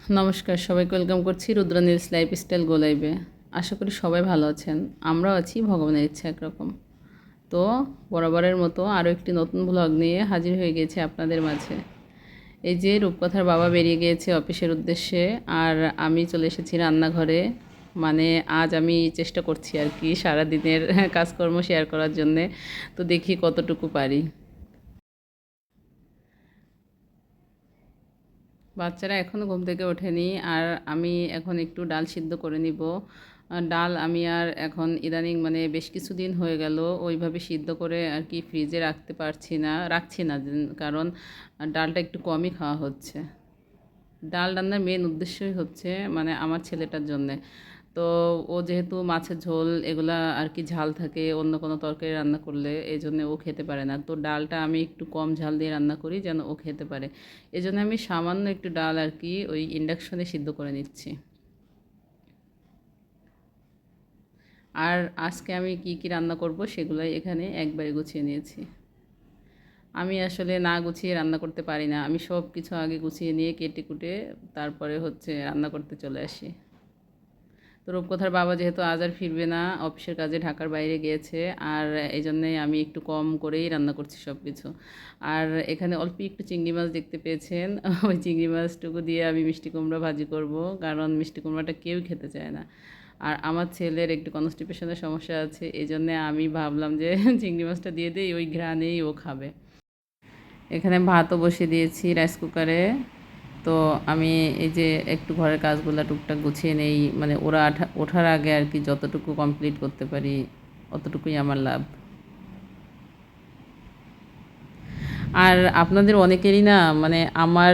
নমস্কার, সবাইকে ওয়েলকাম করছি রুদ্রা নীলস লাইফস্টাইল গো লাইভে। আশা করি সবাই ভালো আছেন। আমরাও আছি, ভগবানের ইচ্ছা একরকম। তো বরাবরের মতো আরও একটি নতুন ব্লগ নিয়ে হাজির হয়ে গেছে আপনাদের মাঝে। এই যে রূপকথার বাবা বেরিয়ে গিয়েছে অফিসের উদ্দেশ্যে, আর আমি চলে এসেছি রান্নাঘরে। মানে আজ আমি চেষ্টা করছি আর কি সারাদিনের কাজকর্ম শেয়ার করার জন্যে। তো দেখি কতটুকু পারি। বাচ্চারা এখনও ঘুম থেকে ওঠেনি, আর আমি এখন একটু ডাল সিদ্ধ করে নিব। ডাল আমি আর এখন ইদানিং মানে বেশ কিছুদিন হয়ে গেল ওইভাবে সিদ্ধ করে আর কি ফ্রিজে রাখছি না, কারণ ডালটা একটু কমই খাওয়া হচ্ছে। ডাল রান্নার মেন উদ্দেশ্যই হচ্ছে মানে আমার ছেলেটার জন্যে। তো ও যেহেতু মাছের ঝোল এগুলা আর কি ঝাল থাকে অন্য কোনো তরকারি রান্না করলে, এই জন্য ও খেতে পারে না। তো ডালটা আমি একটু কম ঝাল দিয়ে রান্না করি যেন ও খেতে পারে। এই জন্য আমি সামান্য একটু ডাল আর কি ওই ইন্ডাকশনে সিদ্ধ করে নিচ্ছি। আর আজকে আমি কি কি রান্না করব সেগুলাই এখানে একবারে গুছিয়ে নিয়েছি। আমি আসলে না গুছিয়ে রান্না করতে পারি না, আমি সব কিছু আগে গুছিয়ে নিয়ে কেটে কুটে তারপরে হচ্ছে রান্না করতে চলে আসি। তো রূপকথার বাবা যেহেতু আজ আর ফিরবে না, অফিসের কাজে ঢাকার বাইরে গিয়েছে, আর এই জন্যেই আমি একটু কম করেই রান্না করছি সব কিছু। আর এখানে অল্প একটু চিংড়ি মাছ দেখতে পেয়েছেন, ওই চিংড়ি মাছটুকু দিয়ে আমি মিষ্টি কুমড়া ভাজি করব, কারণ মিষ্টি কুমড়াটা কেউই খেতে চায় না। আর আমার ছেলের একটু কনস্টিপেশনের সমস্যা আছে, এই জন্যে আমি ভাবলাম যে চিংড়ি মাছটা দিয়ে দিই, ওই ঘ্রাণেই ও খাবে। এখানে ভাতও বসিয়ে দিয়েছি রাইস কুকারে। তো আমি এই যে একটু ঘরের কাজগুলো টুকটাক গুছিয়ে নেই, মানে ওরা ওঠার আগে আর কি যতটুকু কমপ্লিট করতে পারি অতটুকুই আমার লাভ। আর আপনাদের অনেকেরই না মানে আমার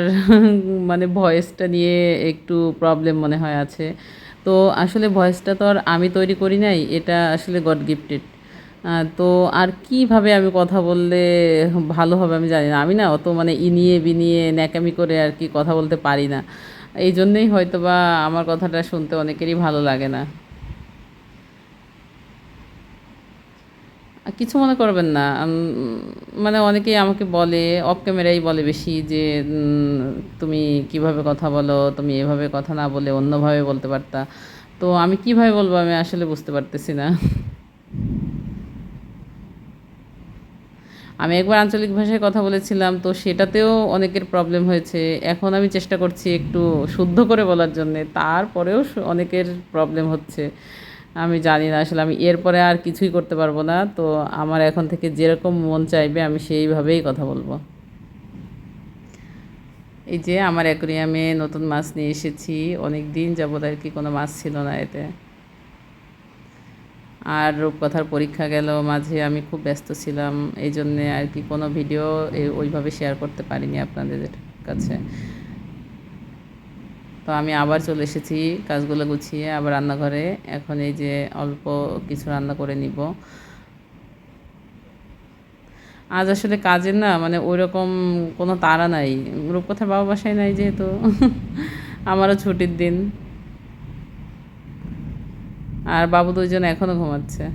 মানে ভয়েসটা নিয়ে একটু প্রবলেম মনে হয় আছে। তো আসলে ভয়েসটা তো আর আমি তৈরি করি নাই, এটা আসলে গড গিফটেড। তো আর কিভাবে আমি কথা বললে ভালো হবে আমি জানি না। আমি না অত মানে ইনিয়ে বিনিয়ে ন্যাকামি করে আর কি কথা বলতে পারি না। এই জন্যেই হয়তো বা আমার কথাটা শুনতে অনেকেরই ভালো লাগে না। কিছু মনে করবেন না। মানে অনেকেই আমাকে বলে, অফ ক্যামেরাই বলে বেশি যে তুমি কিভাবে কথা বলো, তুমি এভাবে কথা না বলে অন্যভাবে বলতে পারতা। তো আমি কিভাবে বলবো আমি আসলে বুঝতে পারতেছি না। আমি একবার আঞ্চলিক ভাষায় কথা বলেছিলাম, তো সেটাতেও অনেকের প্রবলেম হয়েছে। এখন আমি চেষ্টা করছি একটু শুদ্ধ করে বলার জন্যে, তারপরেও অনেকের প্রবলেম হচ্ছে। আমি জানি না আসলে আমি এরপরে আর কিছুই করতে পারবো না। তো আমার এখন থেকে যেরকম মন চাইবে আমি সেইভাবেই কথা বলবো। এই যে আমার অ্যাকোরিয়ামে নতুন মাছ নিয়ে এসেছি, অনেক দিন যাবত আর কি কোনো মাছ ছিল না এতে। আর রূপকথার পরীক্ষা গেল মাঝে, আমি খুব ব্যস্ত ছিলাম, এই জন্যে আর কি কোনো ভিডিও ওইভাবে শেয়ার করতে পারিনি আপনাদের কাছে। তো আমি আবার চলে এসেছি কাজগুলো গুছিয়ে আবার রান্নাঘরে। এখন এই যে অল্প কিছু রান্না করে নিব। আজ আসলে কাজের না মানে ওই রকম কোনো তাড়া নাই। রূপকথার বাবা বাসায় নাই যেহেতু আমারও ছুটির দিন। আর বাবু দুইজন এখনও ঘুমাচ্ছে।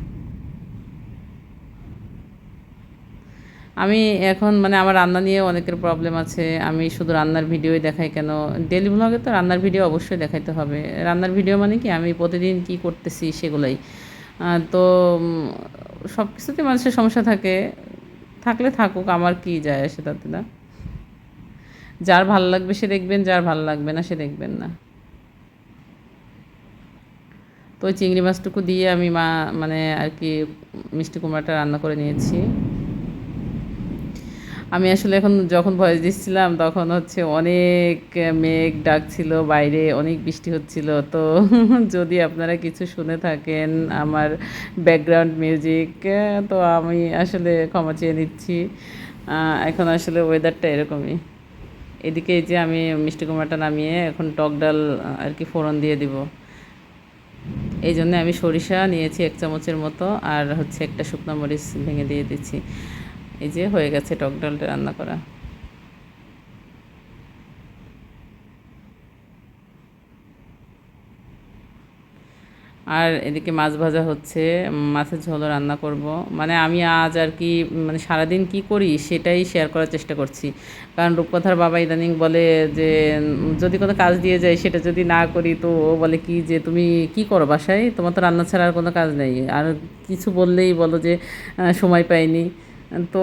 আমি এখন মানে আমার রান্না নিয়ে অনেকের প্রবলেম আছে, আমি শুধু রান্নার ভিডিওই দেখাই কেন। ডেলি ভ্লগে তো রান্নার ভিডিও অবশ্যই দেখাইতে হবে। রান্নার ভিডিও মানে কি আমি প্রতিদিন কি করতেছি সেগুলাই। তো সব কিছুতে মানুষের সমস্যা থাকে, থাকলে থাকুক, আমার কি যায় আসে তাতে না। যার ভালো লাগবে সে দেখবেন, যার ভালো লাগবে না সে দেখবেন না। তো ওই চিংড়ি মাছটুকু দিয়ে আমি মানে আর কি মিষ্টি কুমড়াটা রান্না করে নিয়েছি। আমি আসলে এখন যখন ভয়েস দিচ্ছিলাম তখন হচ্ছে অনেক মেঘ ডাকছিল বাইরে, অনেক বৃষ্টি হচ্ছিল। তো যদি আপনারা কিছু শুনে থাকেন আমার ব্যাকগ্রাউন্ড মিউজিক, তো আমি আসলে ক্ষমা চেয়ে নিচ্ছি। এখন আসলে ওয়েদারটা এরকমই। এদিকে এই যে আমি মিষ্টি কুমড়াটা নামিয়ে এখন টক ডাল আর কি ফোড়ন দিয়ে দিব। এই জন্য আমি সরিষা নিয়েছি 1 চামচের মতো, আর হচ্ছে একটা শুকনো মরিচ ভেঙে দিয়ে দিচ্ছি। এই যে হয়ে গেছে টক ডালটা রান্না করা। আর এদিকে মাছ ভাজা হচ্ছে, মাছের ঝোলও রান্না করব। মানে আমি আজ আর কি মানে সারাদিন কি করি সেটাই শেয়ার করার চেষ্টা করছি। কারণ রূপকথার বাবা ইদানিং বলে যে যদি কোনো কাজ দিয়ে যায় সেটা যদি না করি তো ও বলে কি যে তুমি কি করো বাসায়, তোমার তো রান্না ছাড়া আর কোনো কাজ নেই, আর কিছু বললেই বলো যে সময় পাইনি। তো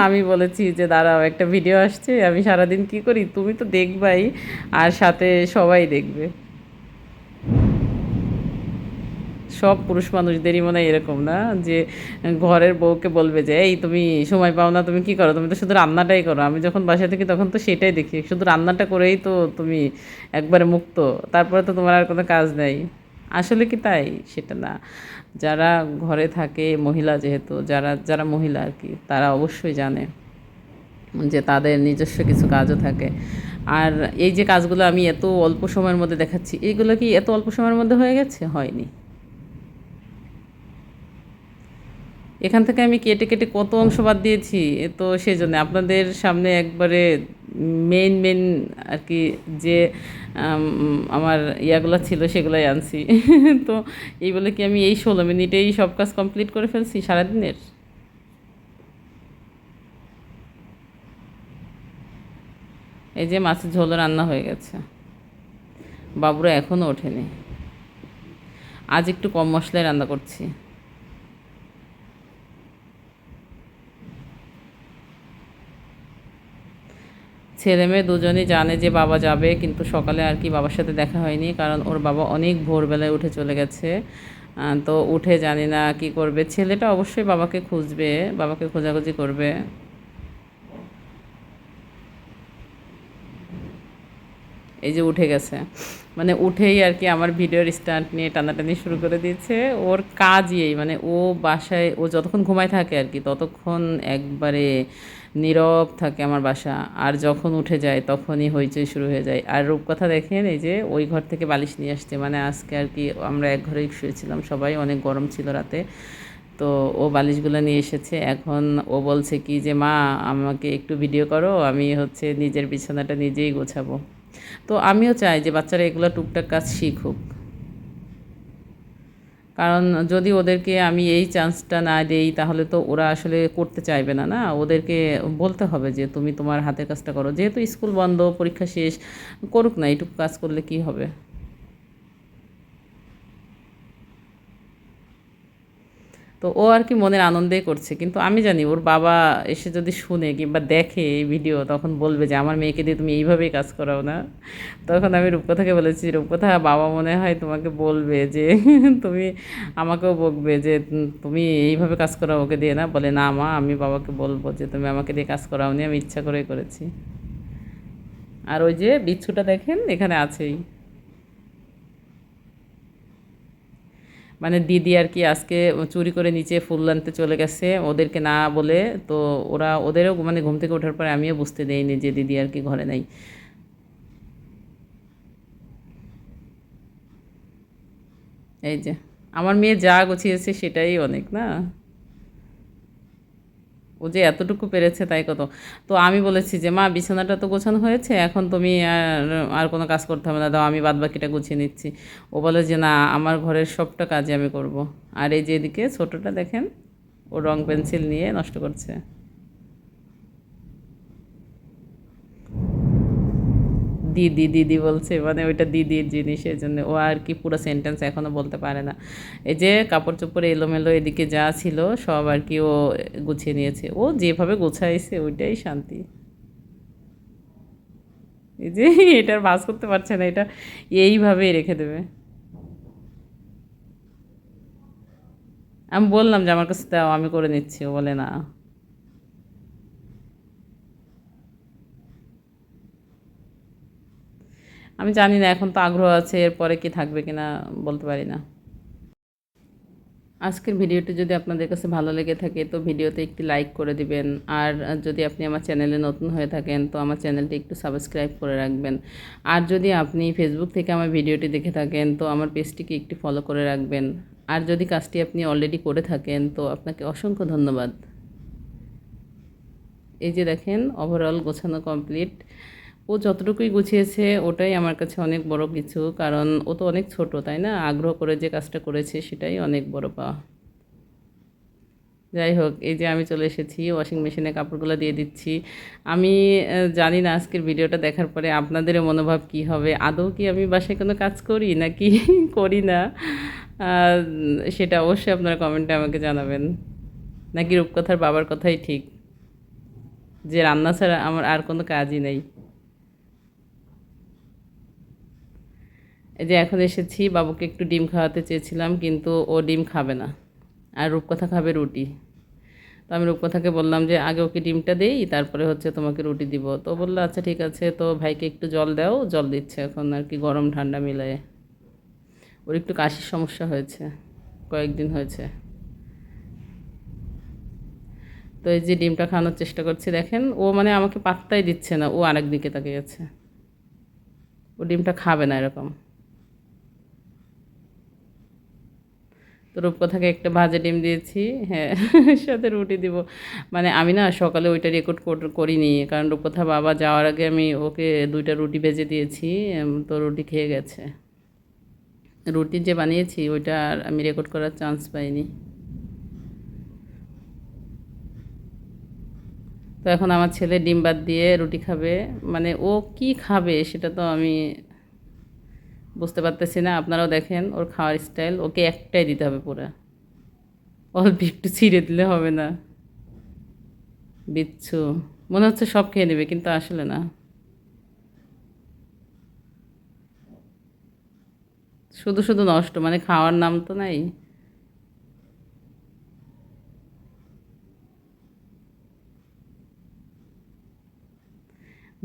আমি বলেছি যে দাঁড়াও, একটা ভিডিও আসছে, আমি সারাদিন কি করি তুমি তো দেখবাই, আর সাথে সবাই দেখবে। সব পুরুষ মানুষদেরই মনে হয় এরকম না, যে ঘরের বউকে বলবে যে এই তুমি সময় পাও না, তুমি কি করো, তুমি তো শুধু রান্নাটাই করো। আমি যখন বাসায় থাকি তখন তো সেটাই দেখি, শুধু রান্নাটা করেই তো তুমি একবারে মুক্ত, তারপরে তো তোমার আর কোনো কাজ নেই। আসলে কি তাই? সেটা না। যারা ঘরে থাকে মহিলা, যেহেতু যারা যারা মহিলা আর কি, তারা অবশ্যই জানে যে তাদের নিজস্ব কিছু কাজও থাকে। আর এই যে কাজগুলো আমি এত অল্প সময়ের মধ্যে দেখাচ্ছি, এইগুলো কি এত অল্প সময়ের মধ্যে হয়ে গেছে? হয়নি। এখান থেকে আমি কেটে কেটে কত অংশ বাদ দিয়েছি, তো সেই জন্য আপনাদের সামনে একবারে মেইন মেইন আর কি যে আমার ইয়াগুলো ছিল সেগুলোই আনছি। তো এই বলে কি আমি এই 16 মিনিটেই সব কাজ কমপ্লিট করে ফেলছি সারাদিনের? এই যে মাছের ঝোল রান্না হয়ে গেছে, বাবুরা এখনও ওঠেনি। আজ একটু কম মশলায় রান্না করছি। ছেলে মেয়ে দুজনই জানে যে বাবা যাবে, কিন্তু সকালে আর কি বাবার সাথে দেখা হয়নি, কারণ ওর বাবা অনেক ভোরবেলায় উঠে চলে গেছে। তো উঠে জানি না কি করবে। ছেলেটা অবশ্যই বাবাকে খুঁজবে, বাবাকে খোঁজাখুঁজি করবে। এই যে উঠে গেছে, মানে উঠেই আর কি আমার ভিডিওর স্ট্যান্ড নিয়ে টানাটানি শুরু করে দিয়েছে। ওর কাজই এই, মানে ও বাসায় ও যতক্ষণ ঘুমায় থাকে আর কি ততক্ষণ একবারে নীরব থাকে আমার বাসা, আর যখন উঠে যায় তখনই হইচই শুরু হয়ে যায়। আর রূপকথা দেখেন, এই যে ওই ঘর থেকে বালিশ নিয়ে আসছে, মানে আজকে আর কি আমরা এক ঘরেই শুয়েছিলাম সবাই, অনেক গরম ছিল রাতে। তো ও বালিশগুলো নিয়ে এসেছে, এখন ও বলছে কি যে মা আমাকে একটু ভিডিও করো, আমি হচ্ছে নিজের বিছানাটা নিজেই গোছাবো। তো আমিও চাই যে বাচ্চারা এগুলো টুকটাক কাজ শিখুক, কারণ যদি ওদেরকে আমি এই চান্সটা না দেই তাহলে তো ওরা আসলে করতে চাইবে না। না, ওদেরকে বলতে হবে যে তুমি তোমার হাতের কাজটা করো, যেহেতু স্কুল বন্ধ, পরীক্ষা শেষ, করুক না, এইটুকু কাজ করলে কি হবে। তো ও আর কি মনের আনন্দেই করছে, কিন্তু আমি জানি ওর বাবা এসে যদি শুনে কিংবা দেখে এই ভিডিও তখন বলবে যে আমার মেয়েকে দিয়ে তুমি এইভাবেই কাজ করাও না। তখন আমি রূপকথাকে বলেছি, রূপকথা বাবা মনে হয় তোমাকে বলবে যে তুমি আমাকেও বকবে যে তুমি এইভাবে কাজ করাও ওকে দিয়ে। না বলে, না মা, আমি বাবাকে বলবো যে তুমি আমাকে দিয়ে কাজ করাওনি, আমি ইচ্ছা করেই করেছি। আর ওই যে বিচ্ছুটা দেখেন এখানে আছেই, মানে দিদি আর কি আজকে চুরি করে নিচে ফুল আনতে চলে গেছে ওদেরকে না বলে। তো ওদেরও মানে ঘুম থেকে ওঠার পরে আমিও বুঝতে দেইনি যে দিদি আর কি ঘরে নাই। এই যে আমার মেয়ে যা গুছিয়েছে সেটাই অনেক না, ও যে এতটুকু পেরেছে তাই কত। তো আমি বলেছি যে মা বিছানাটা তো গোছানো হয়েছে, এখন তুমি আর আর কোনো কাজ করতে হবে না, দাও আমি বাদ বাকিটা গুছিয়ে নিচ্ছি। ও বলে যে না, আমার ঘরের সবটা কাজই আমি করব। আর এই যে এদিকে ছোটোটা দেখেন, ও রং পেন্সিল নিয়ে নষ্ট করছে। দিদি দিদি বলছে, মানে ওইটা দিদির জিনিস, এই জন্য ও আর কি পুরো সেন্টেন্স এখনও বলতে পারে না। এই যে কাপড় চোপড় এলোমেলো এদিকে যা ছিল সব আর কি ও গুছিয়ে নিয়েছে, ও যেভাবে গোছাইছে ওইটাই শান্তি। এই যে এটার ভাঁজ করতে পারছে না, এটা এইভাবেই রেখে দেবে। আমি বললাম যে আমার কাছে দাও, আমি করে নিচ্ছি, ও বলে না। আমি জানি না, এখন তো আগ্রহ আছে, এরপরে কি থাকবে কিনা বলতে পারি না। আজকের ভিডিওটি যদি আপনাদের কাছে ভালো লেগে থাকে তো ভিডিওতে একটি লাইক করে দিবেন। আর যদি আপনি আমার চ্যানেলে নতুন হয়ে থাকেন তো আমার চ্যানেলটি একটু সাবস্ক্রাইব করে রাখবেন। আর যদি আপনি ফেসবুক থেকে আমার ভিডিওটি দেখে থাকেন তো আমার পেজটিকে একটু ফলো করে রাখবেন। আর যদি কাজটি আপনি অলরেডি করে থাকেন তো আপনাকে অসংখ্য ধন্যবাদ। এই যে দেখেন ওভারঅল গোছানো কমপ্লিট। ও যতটুকুই গুছিয়েছে ওটাই আমার কাছে অনেক বড় কিছু, কারণ ও তো অনেক ছোট, তাই না? আগ্রহ করে যে কাজটা করেছে সেটাই অনেক বড় পাওয়া। যাই হোক, এই যে আমি চলে এসেছি, ওয়াশিং মেশিনে কাপড়গুলো দিয়ে দিচ্ছি। আমি জানি না আজকের ভিডিওটা দেখার পরে আপনাদেরও মনোভাব কী হবে, আদৌ কি আমি বাসায় কোনো কাজ করি নাকি করি না। সেটা অবশ্যই আপনারা কমেন্টে আমাকে জানাবেন। নাকি রূপকথার বাবার কথাই ঠিক, যে রান্না ছাড়া আমার আর কোনো কাজই নেই। এই যে এখন এসেছি, বাবুকে একটু ডিম খাওয়াতে চেয়েছিলাম, কিন্তু ও ডিম খাবে না, আর রূপকথা খাবে রুটি। তো আমি রূপকথাকে বললাম যে আগে ওকে ডিমটা দেই, তারপরে হচ্ছে তোমাকে রুটি দিব। তো বললো আচ্ছা ঠিক আছে, তো ভাইকে একটু জল দাও, জল দিচ্ছে এখন আর কি, গরম ঠান্ডা মিলায়ে। ওর একটু কাশির সমস্যা হয়েছে, কয়েকদিন হয়েছে। তো এই যে ডিমটা খাওয়ানোর চেষ্টা করছি, দেখেন ও মানে আমাকে পাত্তাই দিচ্ছে না, ও আরেক দিকে তাকিয়ে আছে, ও ডিমটা খাবে না এরকম। তো রূপকথাকে একটা ভাজা ডিম দিয়েছি, হ্যাঁ সাথে রুটি দিব। মানে আমি না সকালে ওইটা রেকর্ড করিনি, কারণ রূপকথা বাবা যাওয়ার আগে আমি ওকে 2টা রুটি ভেজে দিয়েছি। তো রুটি খেয়ে গেছে। রুটি যে বানিয়েছি ওইটা আর আমি রেকর্ড করার চান্স পাইনি। তো এখন আমার ছেলে ডিম বাদ দিয়ে রুটি খাবে। মানে ও কি খাবে সেটা তো আমি বুঝতে পারতেছি না। আপনারাও দেখেন ওর খাওয়ার স্টাইল, ওকে একটাই দিতে হবে পুরো, অল্প একটু ছিঁড়ে দিলে হবে না। বিচ্ছু মনে হচ্ছে সব খেয়ে নেবে, কিন্তু আসলে না, শুধু শুধু নষ্ট, মানে খাওয়ার নাম তো নাই।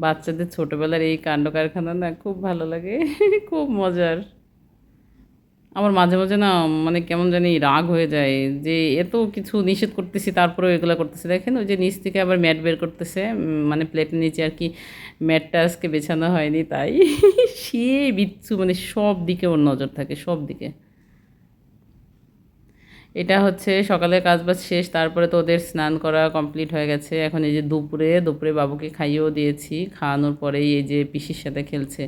বাচ্চাদের ছোটোবেলার এই কাণ্ড কারখানা না খুব ভালো লাগে খুব মজার। আমার মাঝে মাঝে না মানে কেমন জানি রাগ হয়ে যায়, যে এত কিছু নিষেধ করতেছি তারপরেও এগুলো করতেছে। দেখেন ওই যে নিচ থেকে আবার ম্যাট বের করতেছে, মানে প্লেটের নিচে আর কি ম্যাটটা আজকে বেছানো হয়নি তাই সে বিচ্ছু, মানে সব দিকে ওর নজর থাকে, সব দিকে। এটা হচ্ছে সকালের কাজবাজ শেষ, তারপরে তো ওদের স্নান করা কমপ্লিট হয়ে গেছে। এখন এই যে দুপুরে দুপুরে বাবুকে খাইয়েও দিয়েছি, খাওয়ানোর পরেই এই যে পিসির সাথে খেলছে।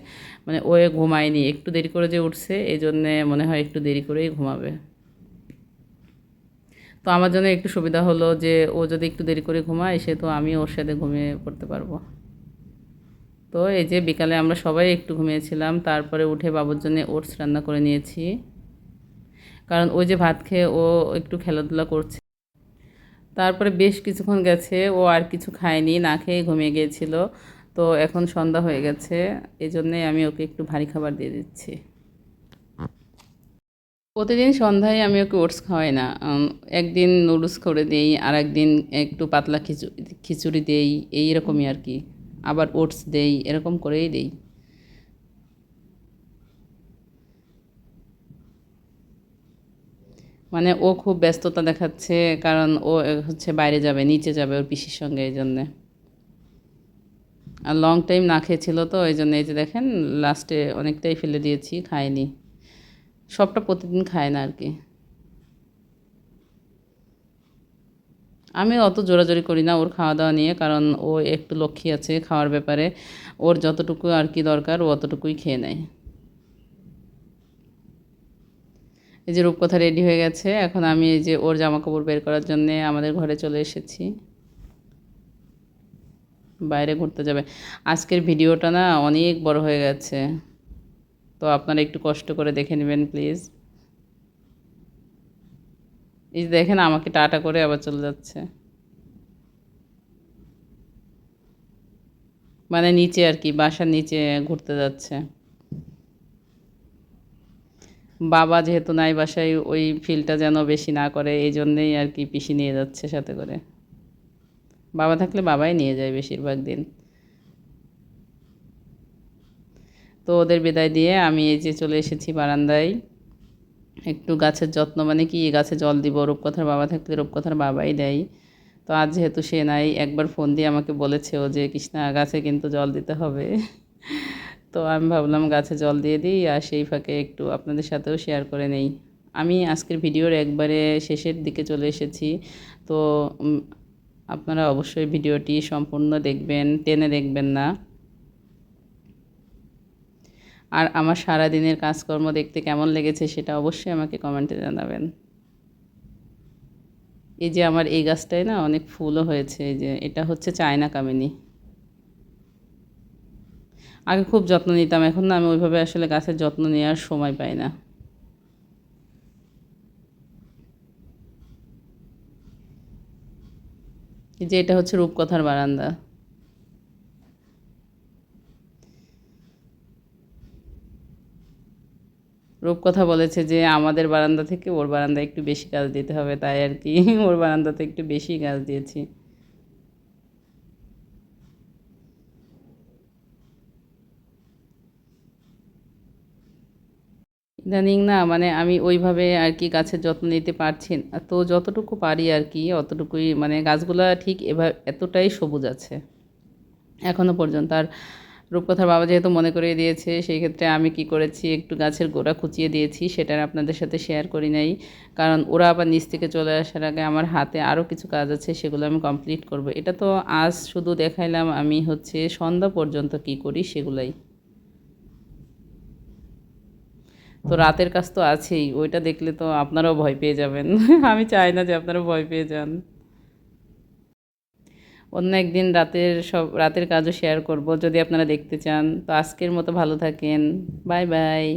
মানে ও ঘুমায়নি, একটু দেরি করে যে উঠছে এই জন্যে মনে হয় একটু দেরি করেই ঘুমাবে। তো আমার জন্য একটু সুবিধা হলো যে ও যদি একটু দেরি করে ঘুমায়, সে তো আমি ওর সাথে ঘুমিয়ে পড়তে পারবো। তো এই যে বিকালে আমরা সবাই একটু ঘুমিয়েছিলাম, তারপরে উঠে বাবুর জন্য ওটস রান্না করে নিয়েছি, কারণ ওই যে ভাত খেয়ে ও একটু খেলাধুলা করছে। তারপরে বেশ কিছুক্ষণ গেছে, ও আর কিছু খায়নি, না খেয়ে ঘুমিয়ে গিয়েছিল। তো এখন সন্ধ্যা হয়ে গেছে, এই জন্যেই আমি ওকে একটু ভারী খাবার দিয়ে দিচ্ছি। প্রতিদিন সন্ধ্যায় আমি ওকে ওটস খাওয়াই না। একদিন নুডলস করে দিই, আর একদিন একটু পাতলা খিচুড়ি দেই, এইরকমই আর কি। আবার ওটস দেই, এরকম করেই দেই। মানে ও খুব ব্যস্ততা দেখাচ্ছে, কারণ ও হচ্ছে বাইরে যাবে, নিচে যাবে ওর পিসির সঙ্গে, এই জন্যে। আর লং টাইম না খেয়েছিল তো এই জন্য, এই যে দেখেন লাস্টে অনেকটাই ফেলে দিয়েছি, খায়নি। সবটা প্রতিদিন খায় না আর কি। আমি অত জোরাজোরি করি না ওর খাওয়া দাওয়া নিয়ে, কারণ ও একটু লক্ষ্মী আছে খাওয়ার ব্যাপারে। ওর যতটুকু আর কি দরকার ও অতটুকুই খেয়ে নেয়। এই যে রূপকথা রেডি হয়ে গেছে, এখন আমি এই যে ওর জামা কাপড় বের করার জন্যে আমাদের ঘরে চলে এসেছি, বাইরে ঘুরতে যাবে। আজকের ভিডিওটা না অনেক বড় হয়ে গেছে, তো আপনারা একটু কষ্ট করে দেখে নেবেন প্লিজ। এই যে দেখেন আমাকে টাটা করে আবার চলে যাচ্ছে, মানে নিচে আর কি, বাসার নিচে ঘুরতে যাচ্ছে। বাবা যেহেতু নাই বাসায়, ওই ফিলটা যেন বেশি না করে, এই জন্যেই আর কি পিসি নিয়ে যাচ্ছে সাথে করে। বাবা থাকলে বাবাই নিয়ে যায় বেশিরভাগ দিন। তো ওদের বিদায় দিয়ে আমি এই যে চলে এসেছি বারান্দায়, একটু গাছের যত্ন, মানে কি গাছে জল দিব। রূপকথার বাবা থাকলে রূপকথার বাবাই দেয়। তো আজ যেহেতু সে নাই, একবার ফোন দিয়ে আমাকে বলেছে ও যে কৃষ্ণা গাছে কিন্তু জল দিতে হবে তো আমি ভাবলাম গাছে জল দিয়ে দিই, আর সেই ফাঁকে একটু আপনাদের সাথেও শেয়ার করে নেই। আমি আজকের ভিডিওর একবারে শেষের দিকে চলে এসেছি। তো আপনারা অবশ্যই ভিডিওটি সম্পূর্ণ দেখবেন, টেনে দেখবেন না। আর আমার সারাদিনের কাজকর্ম দেখতে কেমন লেগেছে সেটা অবশ্যই আমাকে কমেন্টে জানাবেন। এই যে আমার এই গাছটায় না অনেক ফুলও হয়েছে, এই যে এটা হচ্ছে চায়না কামিনী। আগে খুব যত্ন নিতাম, এখন না আমি ওইভাবে আসলে গাছের যত্ন নেওয়ার সময় পাই না। এই যে এটা হচ্ছে রূপকথার বারান্দা। রূপকথা বলেছে যে আমাদের বারান্দা থেকে ওর বারান্দায় একটু বেশি গাছ দিতে হবে, তাই আর কি ওর বারান্দাতে একটু বেশি গাছ দিয়েছি। ইদানিং না মানে আমি ওইভাবে আর কি গাছের যত্ন নিতে পারছি না, তো যতটুকু পারি আর কি অতটুকুই, মানে গাছগুলা ঠিক এতটাই সবুজ আছে এখনও পর্যন্ত। আর রূপকথার বাবা যেহেতু মনে করিয়ে দিয়েছে, সেই ক্ষেত্রে আমি কি করেছি, একটু গাছের গোড়া খুঁচিয়ে দিয়েছি, সেটা আর আপনাদের সাথে শেয়ার করি নাই, কারণ ওরা আবার নিচ থেকে চলে আসার আগে আমার হাতে আরও কিছু কাজ আছে, সেগুলো আমি কমপ্লিট করব। এটা তো আজ শুধু দেখাইলাম আমি হচ্ছে সন্ধ্যা পর্যন্ত কি করি সেগুলাই। তো রাতের কাজ তো আছেই, ওইটা দেখলে তো আপনারাও ভয় পেয়ে যাবেন আমি চাই না যে আপনারা ভয় পেয়ে যান। অন্য একদিন রাতের কাজও শেয়ার করব যদি আপনারা দেখতে চান। তো আজকের মতো ভালো থাকেন। Bye bye.